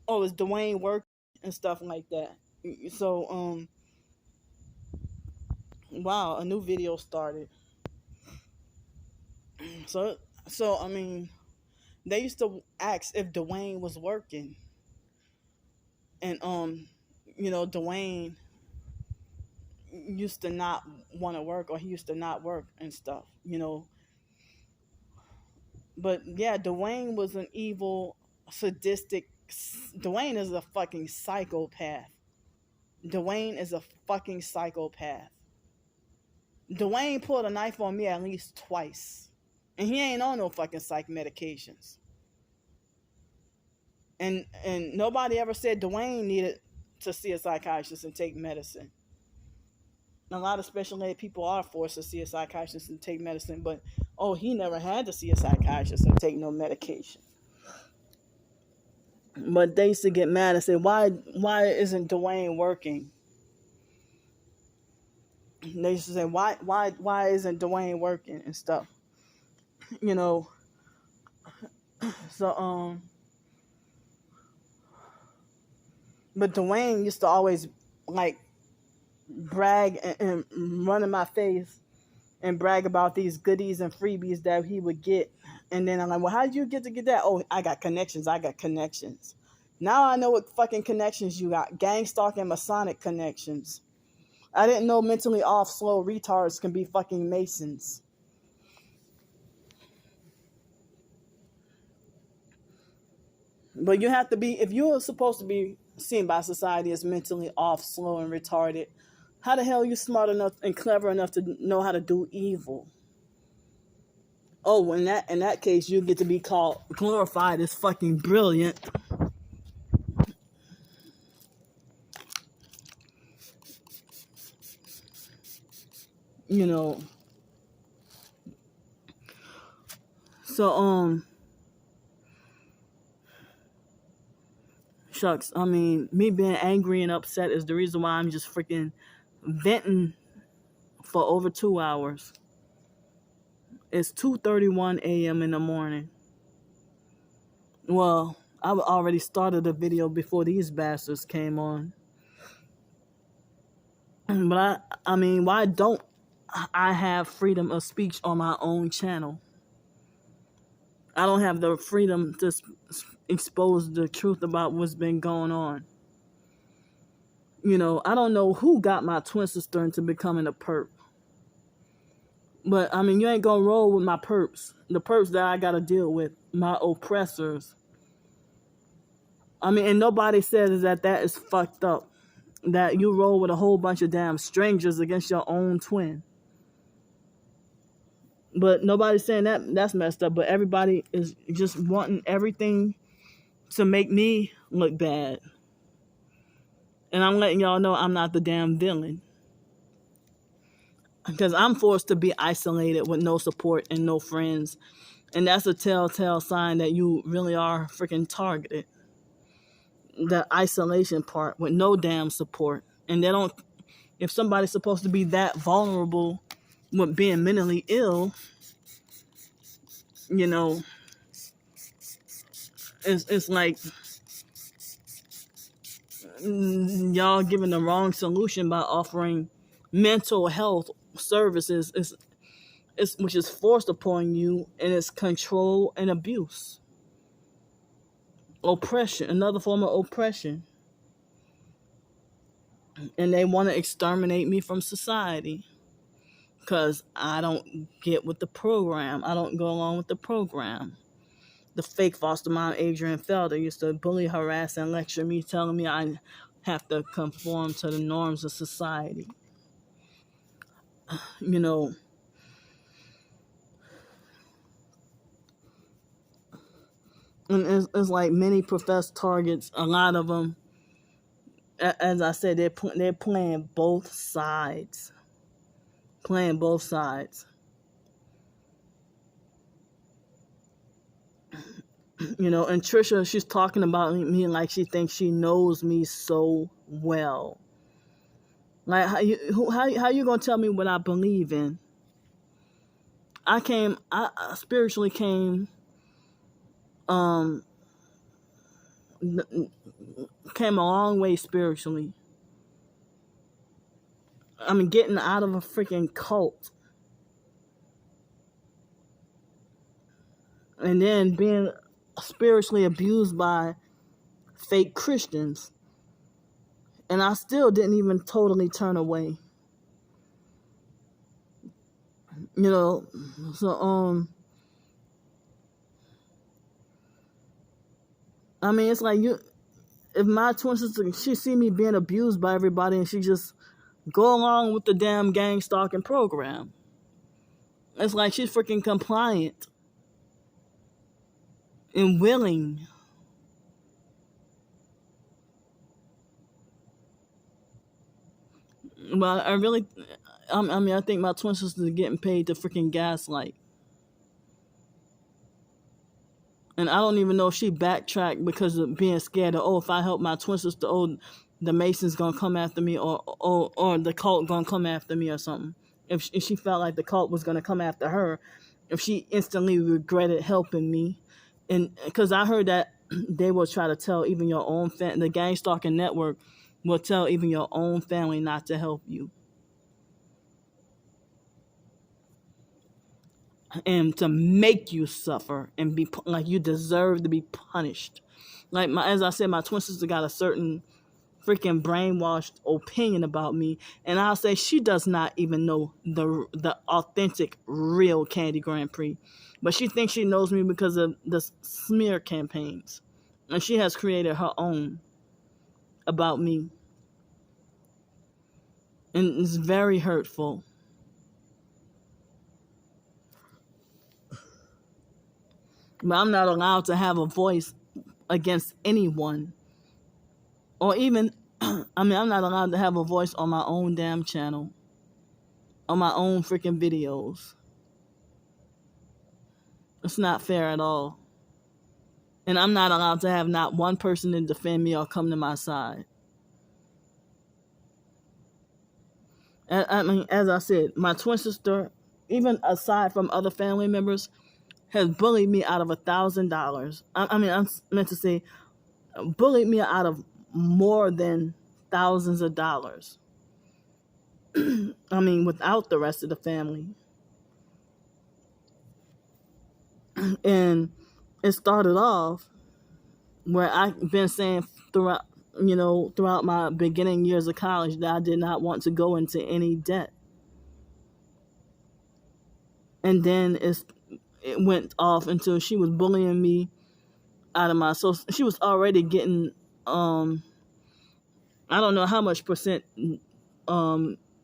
oh, is Dwayne working and stuff like that. So wow, a new video started. So I mean, they used to ask if Dwayne was working, and Dwayne used to not want to work, or he used to not work and stuff, But yeah, Dwayne was an evil, sadistic. Dwayne is a fucking psychopath. Dwayne is a fucking psychopath. Dwayne pulled a knife on me at least twice, and he ain't on no fucking psych medications. And nobody ever said Dwayne needed to see a psychiatrist and take medicine. A lot of special ed people are forced to see a psychiatrist and take medicine, but oh, he never had to see a psychiatrist and take no medication. But they used to get mad and say, why isn't Dwayne working? They used to say, why isn't Dwayne working and stuff? You know. So but Dwayne used to always like brag and run in my face and brag about these goodies and freebies that he would get. And then I'm like, well, how did you get that? Oh, I got connections. Now I know what fucking connections you got. Gang stalk and Masonic connections. I didn't know mentally off, slow retards can be fucking Masons. But you have to be, if you're supposed to be seen by society as mentally off, slow, and retarded, how the hell are you smart enough and clever enough to know how to do evil? Oh, in that case, you get to be called glorified as fucking brilliant. You know. So shucks, I mean, me being angry and upset is the reason why I'm just freaking venting for over 2 hours. It's 2:31 a.m. in the morning. Well, I already started the video before these bastards came on. But I mean, why don't I have freedom of speech on my own channel? I don't have the freedom to expose the truth about what's been going on. I don't know who got my twin sister into becoming a perp. But, I mean, you ain't gonna roll with my perps. The perps that I gotta deal with. My oppressors. I mean, and nobody says that is fucked up. That you roll with a whole bunch of damn strangers against your own twin. But nobody's saying that's messed up. But everybody is just wanting everything to make me look bad. And I'm letting y'all know I'm not the damn villain. Because I'm forced to be isolated with no support and no friends. And that's a telltale sign that you really are freaking targeted. The isolation part with no damn support. And if somebody's supposed to be that vulnerable with being mentally ill, it's like y'all giving the wrong solution by offering mental health services which is forced upon you, and it's control and abuse. Oppression, another form of oppression. And they want to exterminate me from society because I don't get with the program. I don't go along with the program. The fake foster mom, Adrian Felder, used to bully, harass, and lecture me, telling me I have to conform to the norms of society. And it's like many professed targets, a lot of them, as I said, they're playing both sides. And Trisha, she's talking about me like she thinks she knows me so well. Like, how you gonna tell me what I believe in? I spiritually came came a long way spiritually. I mean, getting out of a freaking cult and then being spiritually abused by fake Christians. And I still didn't even totally turn away. You know, so I mean, it's like if my twin sister, she see me being abused by everybody and she just go along with the damn gang stalking program. It's like she's freaking compliant and willing. But I mean, I think my twin sister is getting paid to freaking gaslight. And I don't even know if she backtracked because of being scared of, if I help my twin sister, the Mason's gonna come after me, or the cult gonna come after me or something. If she felt like the cult was gonna come after her, if she instantly regretted helping me, and because I heard that they will try to tell even your own the gang stalking network will tell even your own family not to help you. And to make you suffer and be like you deserve to be punished. Like as I said, my twin sister got a certain freaking brainwashed opinion about me, and I'll say she does not even know the authentic, real Candy Grandpre, but she thinks she knows me because of the smear campaigns, and she has created her own about me, and it's very hurtful. But I'm not allowed to have a voice against anyone. Or even, I mean, I'm not allowed to have a voice on my own damn channel. On my own freaking videos. It's not fair at all. And I'm not allowed to have not one person to defend me or come to my side. I mean, as I said, my twin sister, even aside from other family members, has bullied me out of $1,000. I mean, I meant to say, bullied me out of more than thousands of dollars. I mean, without the rest of the family. And it started off where I've been saying throughout my beginning years of college that I did not want to go into any debt. And then it went off until she was bullying me out of my she was already getting I don't know how much percent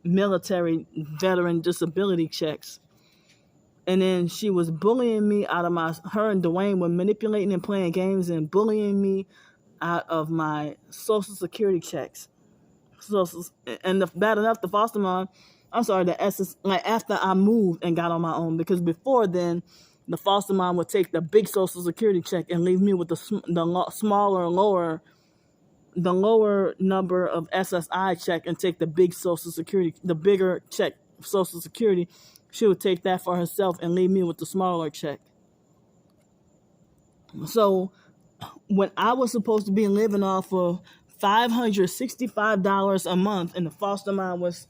military veteran disability checks. And then she was bullying me out of her and Dwayne were manipulating and playing games and bullying me out of my Social Security checks. And bad enough, the foster mom, like after I moved and got on my own, because before then, the foster mom would take the big Social Security check and leave me with the lower number of SSI check and take the big Social Security, the bigger check, Social Security. She would take that for herself and leave me with the smaller check. So when I was supposed to be living off of $565 a month, and the foster mom was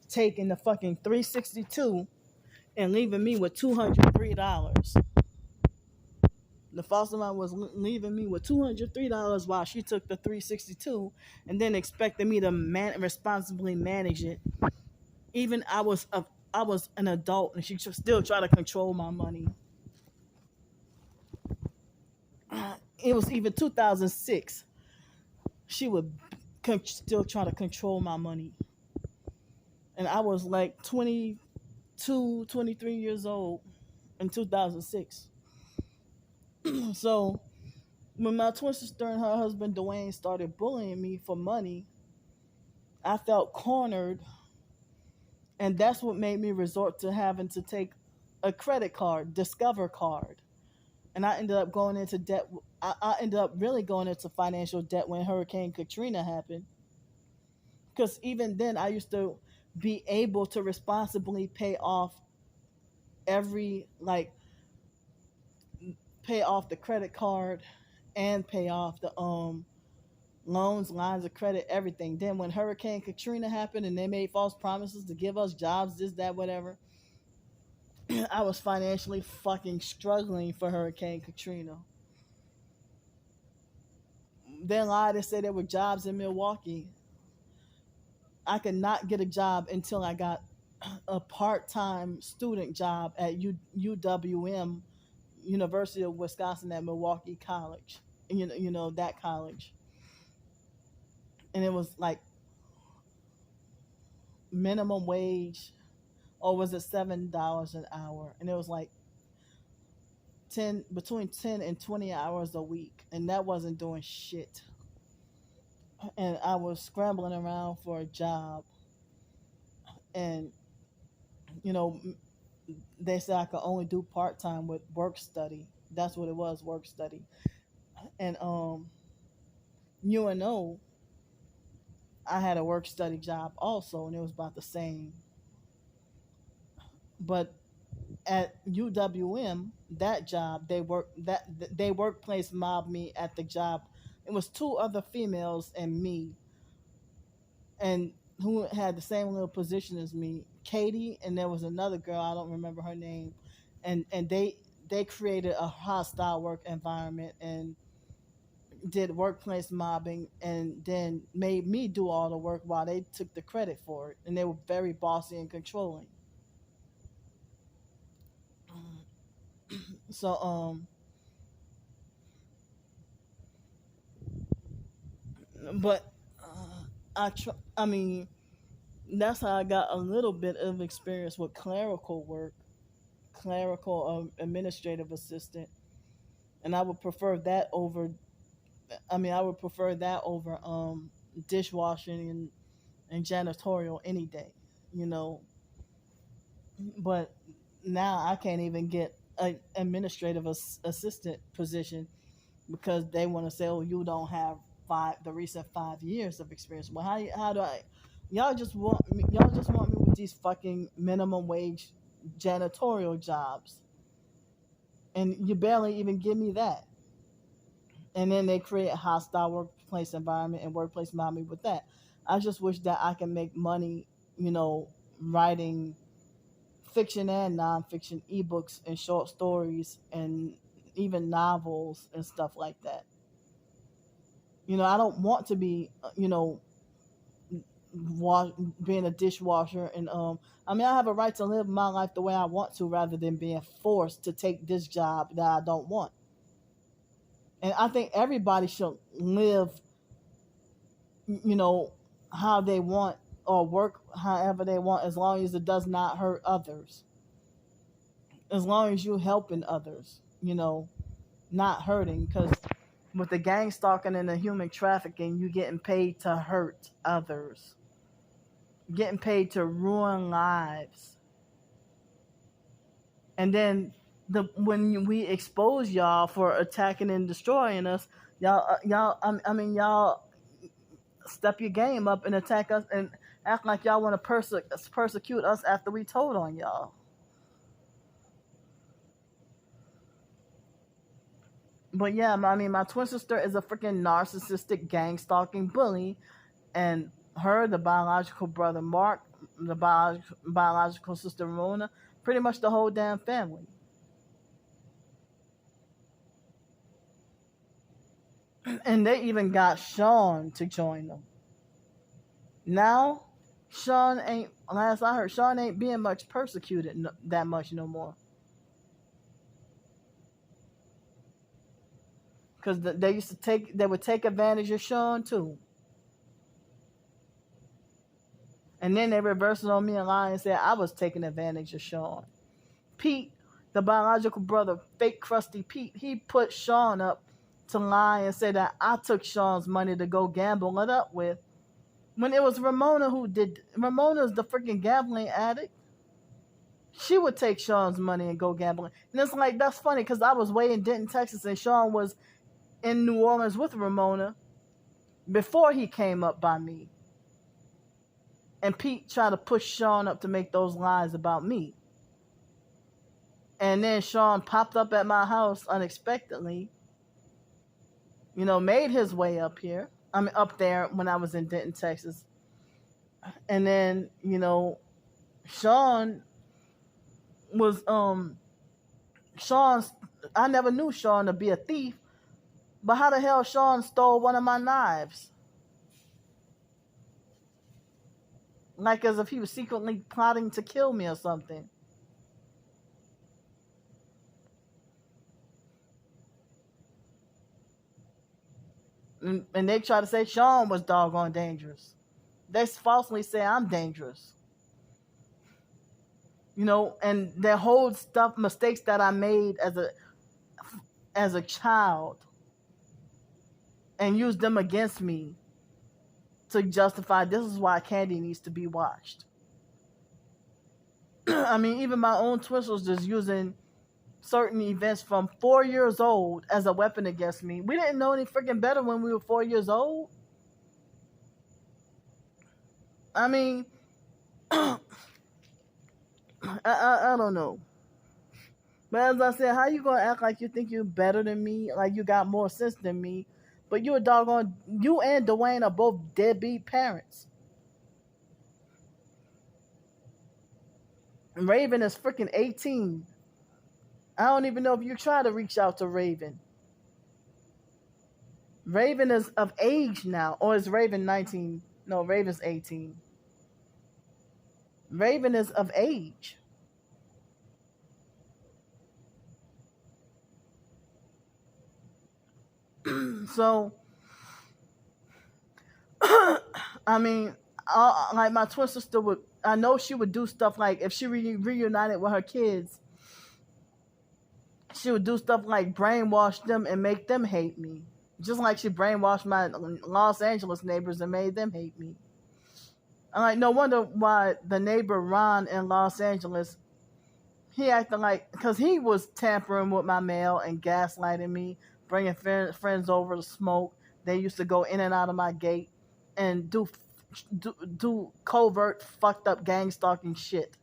taking the fucking $362 and leaving me with $203. The foster mom was leaving me with $203 while she took the $362 and then expected me to responsibly manage it. Even I was an adult and she still tried to control my money. It was even 2006. She would still try to control my money. And I was like 22, 23 years old in 2006. So when my twin sister and her husband Dwayne started bullying me for money, I felt cornered. And that's what made me resort to having to take a credit card, Discover card. And I ended up going into debt. I ended up really going into financial debt when Hurricane Katrina happened. Because even then, I used to be able to responsibly pay off pay off the credit card and pay off the loans, lines of credit, everything. Then when Hurricane Katrina happened and they made false promises to give us jobs, this, that, whatever, I was financially fucking struggling for Hurricane Katrina. They lied and said there were jobs in Milwaukee. I could not get a job until I got a part-time student job at UWM, University of Wisconsin at Milwaukee College. You know that college, and it was like minimum wage, or was it $7 an hour? And it was like between 10 and 20 hours a week, and that wasn't doing shit. And I was scrambling around for a job, and you know they said I could only do part time with work study. That's what it was, work study. And UNO, I had a work study job also, and it was about the same. But at UWM, that job, they workplace mobbed me at the job. It was two other females and me, and who had the same little position as me, Katie, and there was another girl, I don't remember her name, and they created a hostile work environment and did workplace mobbing, and then made me do all the work while they took the credit for it, and they were very bossy and controlling. So but I mean, that's how I got a little bit of experience with clerical work, clerical administrative assistant, and I would prefer that over. I mean, I would prefer that over dishwashing and janitorial any day, you know. But now I can't even get an administrative assistant position because they want to say, "Oh, you don't have the recent 5 years of experience." Well, how do I? Y'all just want me with these fucking minimum wage janitorial jobs, and you barely even give me that. And then they create a hostile workplace environment and workplace mommy with that. I just wish that I can make money, writing fiction and nonfiction ebooks and short stories and even novels and stuff like that. I don't want to be, being a dishwasher, and I mean, I have a right to live my life the way I want to rather than being forced to take this job that I don't want. And I think everybody should live, how they want, or work however they want, as long as it does not hurt others. As long as you're helping others, not hurting. Because with the gang stalking and the human trafficking, you're getting paid to hurt others, getting paid to ruin lives. And then when we expose y'all for attacking and destroying us, y'all step your game up and attack us and act like y'all want to persecute us after we told on y'all. But yeah, I mean, my twin sister is a freaking narcissistic gang stalking bully, and her, the biological brother Mark, the biological sister Ramona, pretty much the whole damn family. And they even got Sean to join them. Now, last I heard, Sean ain't being much persecuted that much no more. Because they would take advantage of Sean too. And then they reversed it on me and lied and said I was taking advantage of Sean. Pete, the biological brother, fake crusty Pete, he put Sean up to lie and say that I took Sean's money to go gamble it up with. When it was Ramona who did. Ramona's the freaking gambling addict. She would take Sean's money and go gambling. And it's like, that's funny because I was way in Denton, Texas, and Sean was in New Orleans with Ramona before he came up by me. And Pete tried to push Sean up to make those lies about me. And then Sean popped up at my house unexpectedly made his way up here. I mean, up there when I was in Denton, Texas. And then, Sean was, Sean's, I never knew Sean to be a thief, but how the hell Sean stole one of my knives? Like as if he was secretly plotting to kill me or something. And they try to say Sean was doggone dangerous. They falsely say I'm dangerous. And their whole stuff, mistakes that I made as a child, and use them against me to justify this is why Candy needs to be watched. I mean, even my own twist was just using certain events from 4 years old as a weapon against me. We didn't know any freaking better when we were 4 years old. I mean, I don't know. But as I said, how you gonna act like you think you're better than me, like you got more sense than me, but you and Dwayne are both deadbeat parents. Raven is freaking 18. I don't even know if you try to reach out to Raven. Raven is of age now, or is Raven 19? No, Raven's 18. Raven is of age. So, I mean, like my twin sister I know she would do stuff like if she reunited with her kids, she would do stuff like brainwash them and make them hate me. Just like she brainwashed my Los Angeles neighbors and made them hate me. I'm like, no wonder why the neighbor Ron in Los Angeles, he acted like, because he was tampering with my mail and gaslighting me, bringing friends over to smoke. They used to go in and out of my gate and do covert, fucked up gang stalking shit.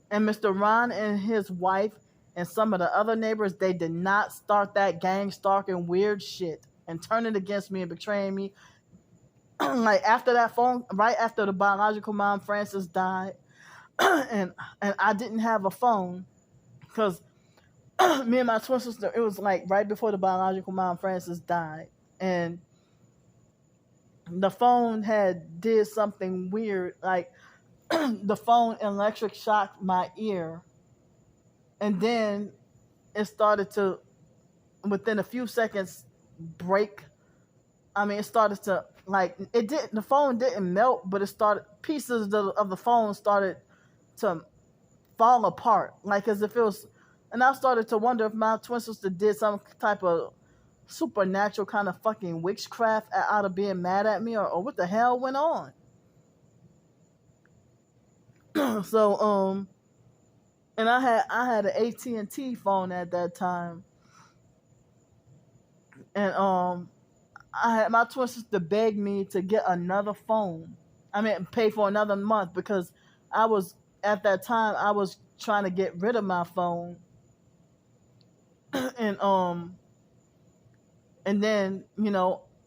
And Mr. Ron and his wife and some of the other neighbors, they did not start that gang stalking weird shit and turn it against me and betraying me. Like after that phone, right after the biological mom Frances died, and I didn't have a phone because me and my twin sister, it was like right before the biological mom Frances died, and the phone did something weird, like the phone electric shocked my ear, and then it started to, within a few seconds, break. I mean, it started to, like, the phone didn't melt, but it started, pieces of the phone started to fall apart, like as if it was, and I started to wonder if my twin sister did some type of supernatural kind of fucking witchcraft out of being mad at me, or what the hell went on. So, and I had an AT&T phone at that time, and I had my twin sister begged me to get another phone. I mean, pay for another month because at that time I was trying to get rid of my phone, and then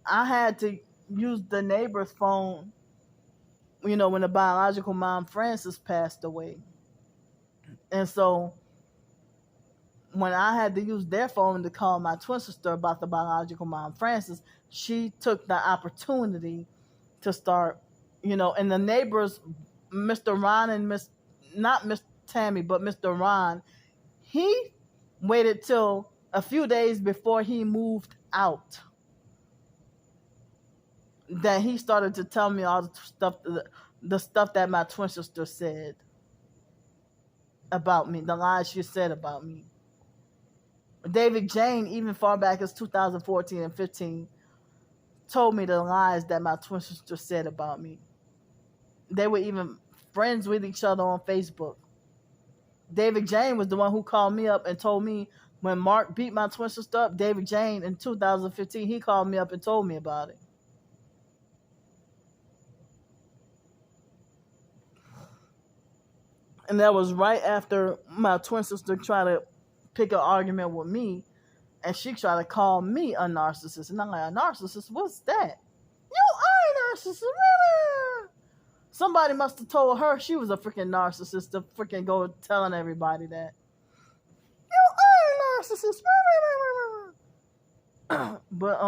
I had to use the neighbor's phone. When the biological mom Frances passed away, and so when I had to use their phone to call my twin sister about the biological mom Frances, she took the opportunity to start, and the neighbors, Mr. Ron and not Miss Tammy, but Mr. Ron, he waited till a few days before he moved out that he started to tell me all the stuff that my twin sister said about me, the lies she said about me. David Jane, even far back as 2014 and 15, told me the lies that my twin sister said about me. They were even friends with each other on Facebook. David Jane was the one who called me up and told me when Mark beat my twin sister up. David Jane in 2015, he called me up and told me about it. And that was right after my twin sister tried to pick an argument with me And she tried to call me a narcissist. And I'm like, a narcissist? What's that? You are a narcissist. Somebody must have told her she was a freaking narcissist to freaking go telling everybody that. You are a narcissist. But,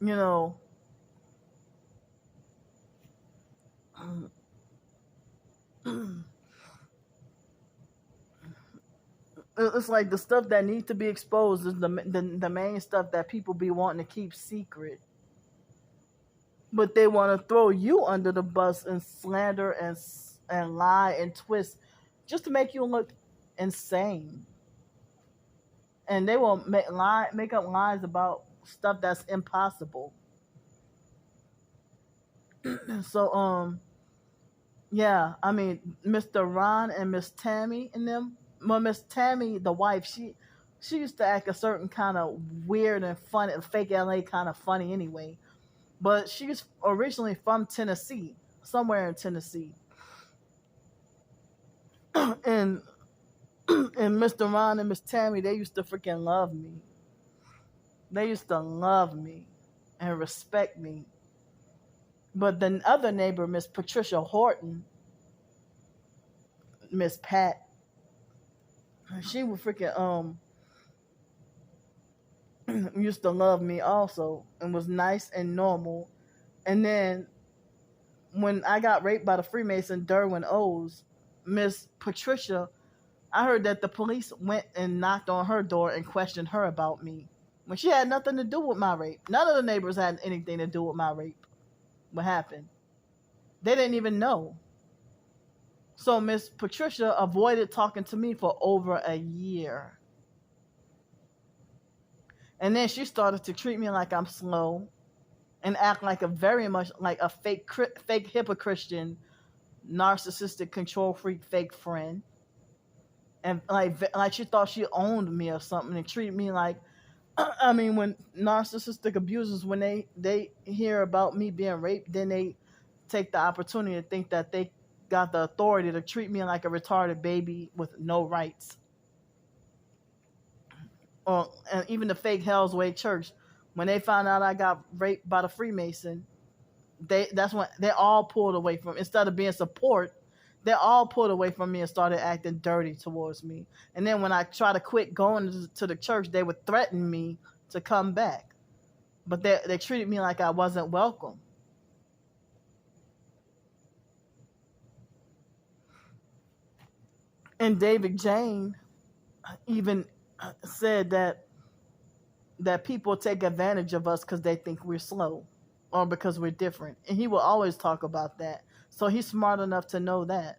you know, it's like the stuff that needs to be exposed is the main stuff that people be wanting to keep secret. But they want to throw you under the bus and slander and lie and twist just to make you look insane. And they will make up lies about stuff that's impossible. So yeah, I mean, Mr. Ron and Miss Tammy and them. Well, Miss Tammy, the wife, she used to act a certain kind of weird and funny, fake LA kind of funny anyway. But she's originally from Tennessee, somewhere in Tennessee. and and Mr. Ron and Miss Tammy, they used to freaking love me. They used to love me and respect me. But the other neighbor, Miss Patricia Horton, Miss Pat, she would freaking used to love me also and was nice and normal. And then when I got raped by the Freemason Derwin O's, Miss Patricia, I heard that the police went and knocked on her door and questioned her about me when she had nothing to do with my rape. None of the neighbors had anything to do with my rape. What happened? They didn't even know. So Miss Patricia avoided talking to me for over a year. And then she started to treat me like I'm slow and act like a very much like a fake hypocrite, narcissistic, control freak, fake friend. And like she thought she owned me or something and treated me like, I mean, when narcissistic abusers, when they hear about me being raped, then they take the opportunity to think that they got the authority to treat me like a retarded baby with no rights. And even the fake Hell's Way Church, when they found out I got raped by the Freemason, that's when they all pulled away from, instead of being support, they all pulled away from me and started acting dirty towards me. And then when I tried to quit going to the church, they would threaten me to come back. But they treated me like I wasn't welcome. And David Jane even said that people take advantage of us because they think we're slow or because we're different. And he will always talk about that. So he's smart enough to know that.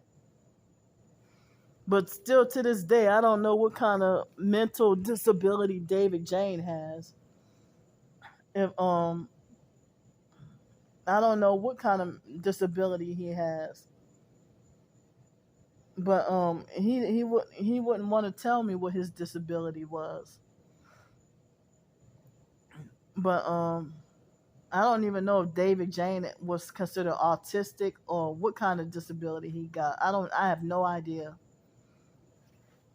But still to this day, I don't know what kind of mental disability David Jane has. If I don't know what kind of disability he has. But he wouldn't want to tell me what his disability was. But I don't even know if David Jane was considered autistic or what kind of disability he got. I have no idea.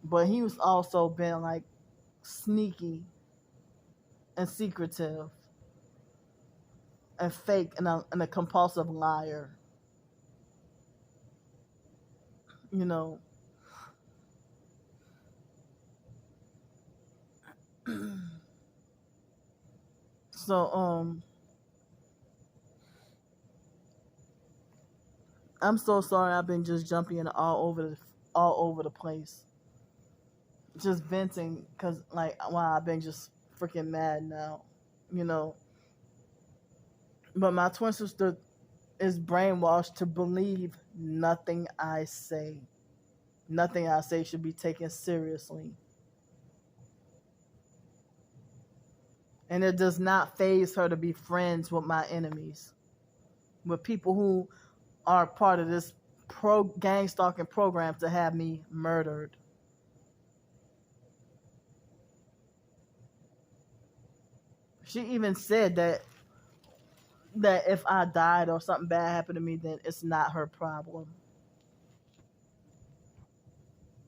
But he was also been like sneaky and secretive and fake and a compulsive liar. You know. So I'm so sorry I've been just jumping in all over the place. Just venting because like wow, I've been just freaking mad now. You know. But my twin sister is brainwashed to believe nothing I say. Nothing I say should be taken seriously. And it does not faze her to be friends with my enemies, with people who are part of this gang stalking program to have me murdered. She even said that if I died or something bad happened to me, then it's not her problem.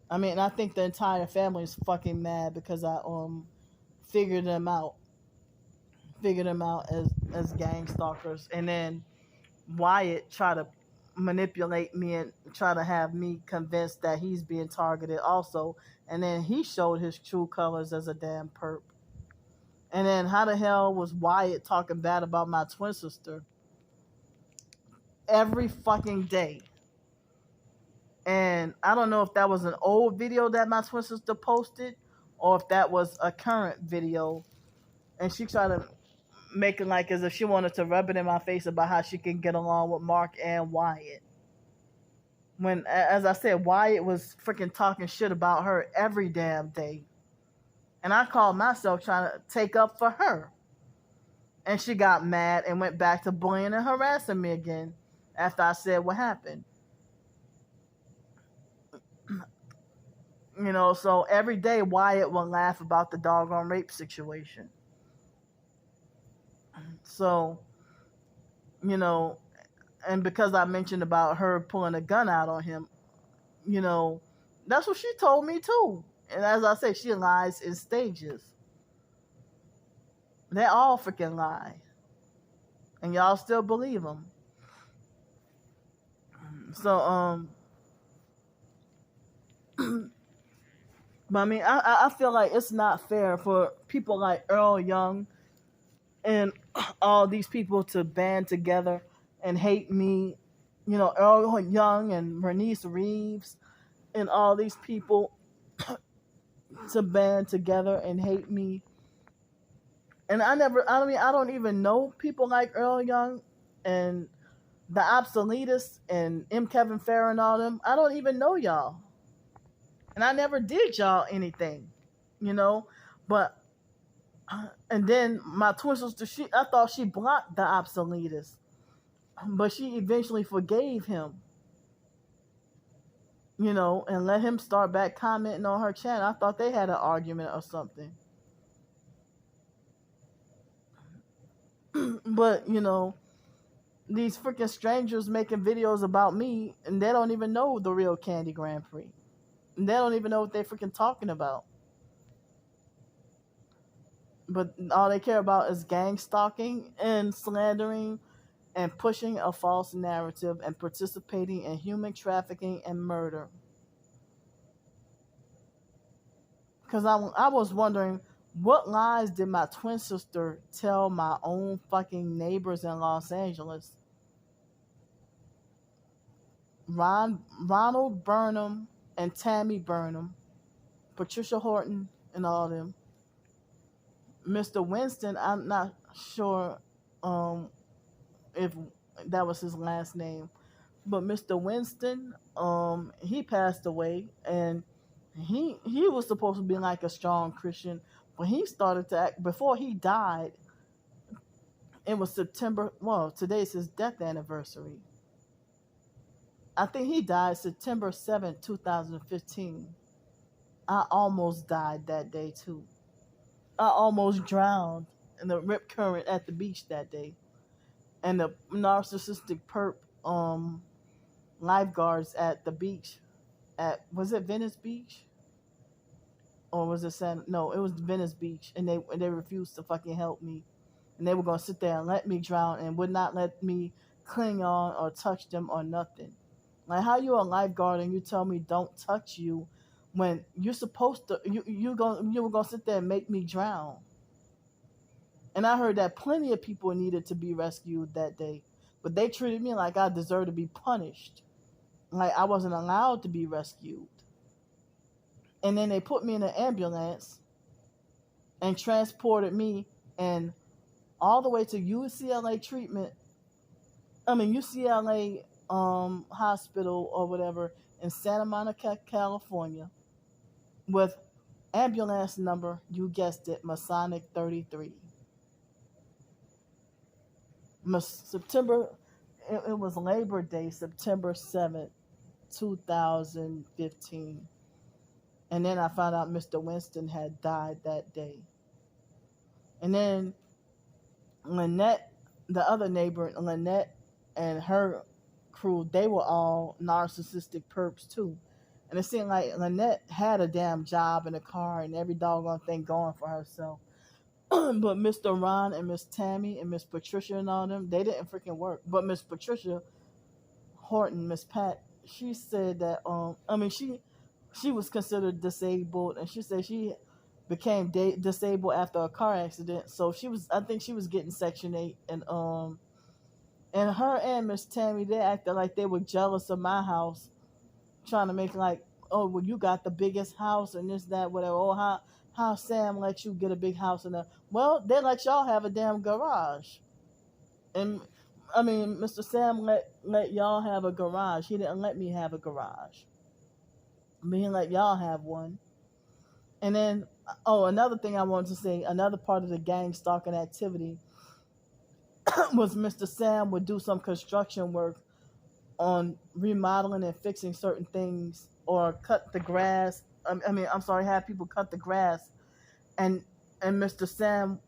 I mean, I think the entire family is fucking mad because I figured them out, as gang stalkers, and then Wyatt tried to manipulate me and try to have me convinced that he's being targeted also, and then he showed his true colors as a damn perp. And then how the hell was Wyatt talking bad about my twin sister every fucking day? And I don't know if that was an old video that my twin sister posted or if that was a current video. And she tried to make it like as if she wanted to rub it in my face about how she can get along with Mark and Wyatt. When, as I said, Wyatt was freaking talking shit about her every damn day. And I called myself trying to take up for her. And she got mad and went back to bullying and harassing me again after I said what happened. You know, so every day Wyatt would laugh about the doggone rape situation. So, you know, and because I mentioned about her pulling a gun out on him, you know, that's what she told me too. And as I say, she lies in stages. They all freaking lie. And y'all still believe them. So, but I mean, I feel like it's not fair for people like Earl Young and all these people to band together and hate me. You know, Earl Young and Bernice Reeves and all these people to band together and hate me. And I don't even know people like Earl Young and the Obsoletists and M. Kevin Farrell and all them. I don't even know y'all. And I never did y'all anything, you know. But, and then my twin sister, I thought she blocked the Obsoletists. But she eventually forgave him, you know, and let him start back commenting on her channel. I thought they had an argument or something. But, you know, these freaking strangers making videos about me, and they don't even know the real Candy Grandpre. And they don't even know what they're freaking talking about. But all they care about is gang stalking and slandering and pushing a false narrative and participating in human trafficking and murder. Because I was wondering, what lies did my twin sister tell my own fucking neighbors in Los Angeles? Ronald Burnham and Tammy Burnham, Patricia Horton and all them. Mr. Winston, I'm not sure if that was his last name, but Mr. Winston, he passed away, and he was supposed to be like a strong Christian, but he started to act before he died. It was September. Well, today's his death anniversary. I think he died September 7th, 2015. I almost died that day too. I almost drowned in the rip current at the beach that day. And the narcissistic perp lifeguards at the beach was it Venice Beach? Or was it no, it was Venice Beach, and they refused to fucking help me. And they were gonna sit there and let me drown and would not let me cling on or touch them or nothing. Like, how you a lifeguard and you tell me don't touch you when you're supposed to you were gonna sit there and make me drown. And I heard that plenty of people needed to be rescued that day, but they treated me like I deserved to be punished, like I wasn't allowed to be rescued. And then they put me in an ambulance and transported me and all the way to UCLA hospital or whatever in Santa Monica, California, with ambulance number, you guessed it, Masonic 33. It was Labor Day, September 7th, 2015. And then I found out Mr. Winston had died that day. And then Lynette, the other neighbor, Lynette and her crew, they were all narcissistic perps too. And it seemed like Lynette had a damn job and a car and every doggone thing going for herself. But Mr. Ron and Miss Tammy and Miss Patricia and all them, they didn't freaking work. But Miss Patricia Horton, Miss Pat, she said that she was considered disabled, and she said she became disabled after a car accident. So I think she was getting Section 8, and her and Miss Tammy, they acted like they were jealous of my house, trying to make like, oh, well, you got the biggest house and this, that, whatever. Oh, how Sam let you get a big house and that. Well, they let y'all have a damn garage. And Mr. Sam let y'all have a garage. He didn't let me have a garage. He let y'all have one. And then, oh, another thing I wanted to say, another part of the gang stalking activity was Mr. Sam would do some construction work on remodeling and fixing certain things, or cut the grass. Have people cut the grass, and Mr. Sam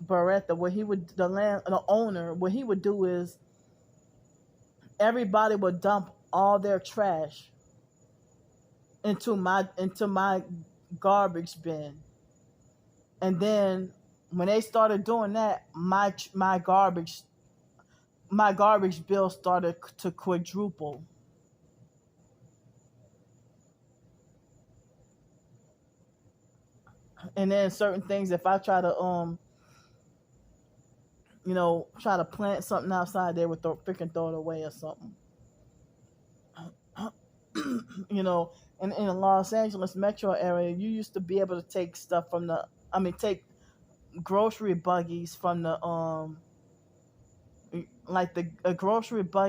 Barretta, the owner, what he would do is everybody would dump all their trash into my garbage bin, and then when they started doing that, my garbage bill started to quadruple. And then certain things, if I try to try to plant something outside, they would throw it away or something. And in the Los Angeles metro area, you used to be able to take stuff take grocery buggies from the like the a grocery buggy